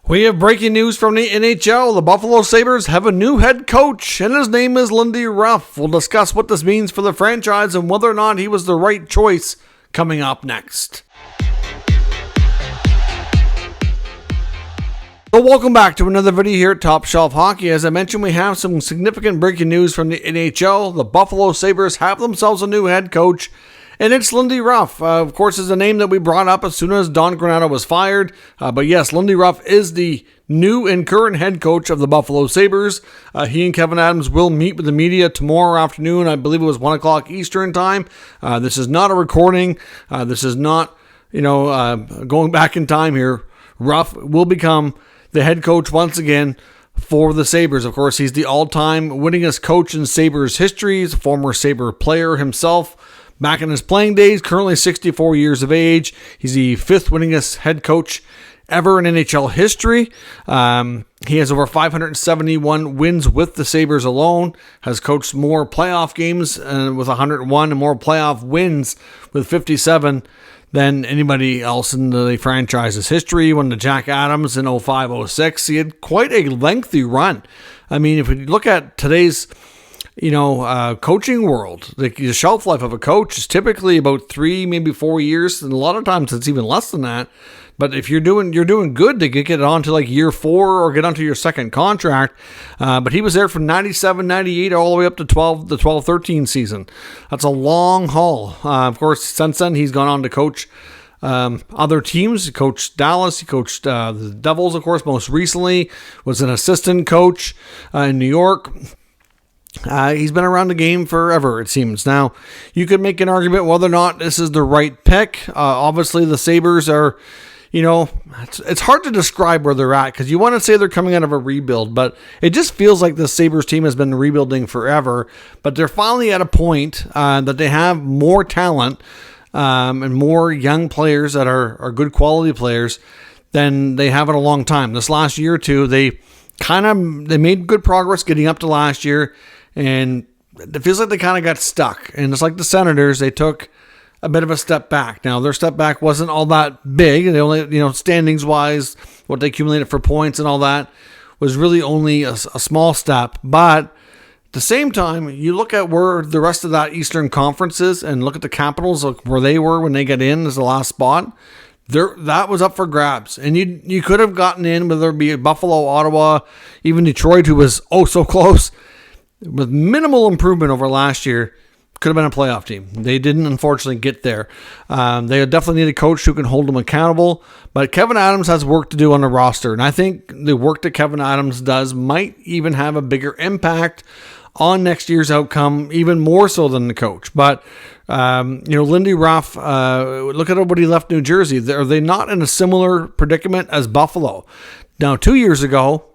We have breaking news from the NHL. The Buffalo Sabres have a new head coach, and his name is Lindy Ruff. We'll discuss what this means for the franchise and whether or not he was the right choice coming up next. So welcome back to another video here at Top Shelf Hockey. As I mentioned, we have some significant breaking news from the NHL. The Buffalo Sabres have themselves a new head coach, and it's Lindy Ruff. Of course, is a name that we brought up as soon as Don Granato was fired. But yes, Lindy Ruff is the new and current head coach of the Buffalo Sabres. He and Kevin Adams will meet with the media tomorrow afternoon. I believe it was 1 o'clock Eastern time. This is not a recording. This is not, going back in time here. Ruff will become the head coach once again for the Sabres. Of course, he's the all-time winningest coach in Sabres history. He's a former Sabre player himself. Back in his playing days, currently 64 years of age. He's the fifth winningest head coach ever in NHL history. He has over 571 wins with the Sabres alone, has coached more playoff games with 101 and more playoff wins with 57 than anybody else in the franchise's history. He won the Jack Adams in 05-06. He had quite a lengthy run. I mean, if we look at today's coaching world, the shelf life of a coach is typically about 3, maybe 4 years, and a lot of times it's even less than that. But if you're doing good to get on to like year 4 or get onto your second contract. But he was there from 97, 98 all the way up to the 12-13 season. That's a long haul. Of course, since then he's gone on to coach other teams. He coached Dallas. He coached the Devils, of course, most recently. Was an assistant coach in New York. He's been around the game forever, it seems. Now, you could make an argument whether or not this is the right pick. Obviously, the Sabres are, it's hard to describe where they're at because you want to say they're coming out of a rebuild, but it just feels like the Sabres team has been rebuilding forever. But they're finally at a point that they have more talent and more young players that are good quality players than they have in a long time. This last year or two, they made good progress getting up to last year. And it feels like they kind of got stuck. And it's like the Senators, they took a bit of a step back. Now, their step back wasn't all that big. They only, standings-wise, what they accumulated for points and all that was really only a small step. But at the same time, you look at where the rest of that Eastern Conference is and look at the Capitals, like where they were when they got in as the last spot. That was up for grabs. And you could have gotten in, whether it be Buffalo, Ottawa, even Detroit, who was oh so close. With minimal improvement over last year, could have been a playoff team. They didn't, unfortunately, get there. They definitely need a coach who can hold them accountable. But Kevin Adams has work to do on the roster. And I think the work that Kevin Adams does might even have a bigger impact on next year's outcome, even more so than the coach. But, Lindy Ruff, look at what he left New Jersey. Are they not in a similar predicament as Buffalo? Now, 2 years ago,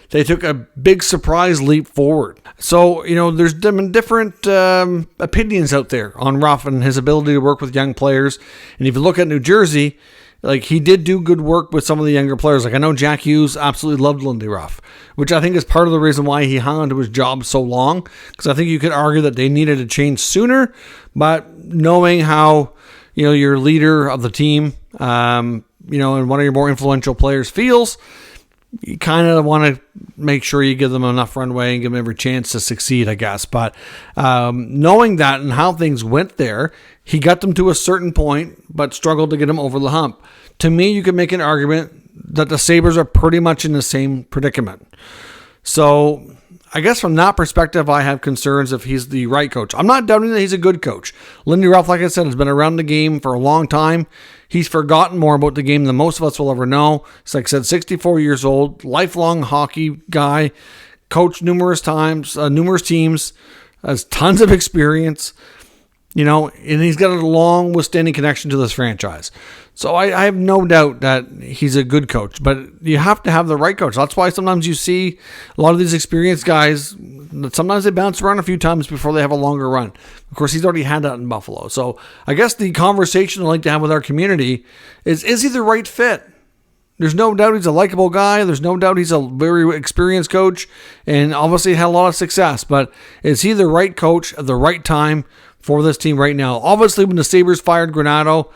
they took a big surprise leap forward. So, there's different opinions out there on Ruff and his ability to work with young players. And if you look at New Jersey, like he did do good work with some of the younger players. Like I know Jack Hughes absolutely loved Lindy Ruff, which I think is part of the reason why he hung on to his job so long. Because I think you could argue that they needed to change sooner. But knowing how, your leader of the team, and one of your more influential players feels, you kind of want to make sure you give them enough runway and give them every chance to succeed, I guess. But knowing that and how things went there, he got them to a certain point, but struggled to get them over the hump. To me, you could make an argument that the Sabres are pretty much in the same predicament. So I guess from that perspective, I have concerns if he's the right coach. I'm not doubting that he's a good coach. Lindy Ruff, like I said, has been around the game for a long time. He's forgotten more about the game than most of us will ever know. He's, like I said, 64 years old, lifelong hockey guy, coached numerous times, numerous teams, has tons of experience, and he's got a long withstanding connection to this franchise. So I have no doubt that he's a good coach, but you have to have the right coach. That's why sometimes you see a lot of these experienced guys, sometimes they bounce around a few times before they have a longer run. Of course, he's already had that in Buffalo. So I guess the conversation I'd like to have with our community is he the right fit? There's no doubt he's a likable guy. There's no doubt he's a very experienced coach and obviously had a lot of success. But is he the right coach at the right time for this team right now? Obviously, when the Sabres fired Granato,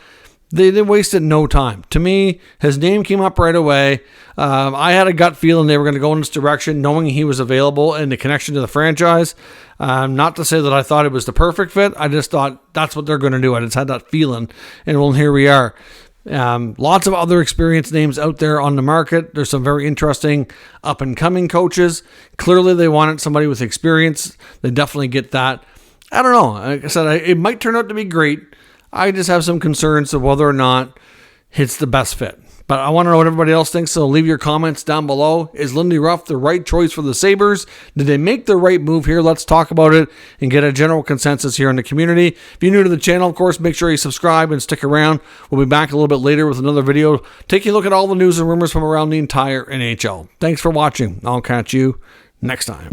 They wasted no time. To me, his name came up right away. I had a gut feeling they were going to go in this direction, knowing he was available and the connection to the franchise. Not to say that I thought it was the perfect fit. I just thought that's what they're going to do. I just had that feeling. And well, here we are. Lots of other experienced names out there on the market. There's some very interesting up-and-coming coaches. Clearly, they wanted somebody with experience. They definitely get that. I don't know. Like I said, it might turn out to be great. I just have some concerns of whether or not it's the best fit. But I want to know what everybody else thinks, so leave your comments down below. Is Lindy Ruff the right choice for the Sabres? Did they make the right move here? Let's talk about it and get a general consensus here in the community. If you're new to the channel, of course, make sure you subscribe and stick around. We'll be back a little bit later with another video, taking a look at all the news and rumors from around the entire NHL. Thanks for watching. I'll catch you next time.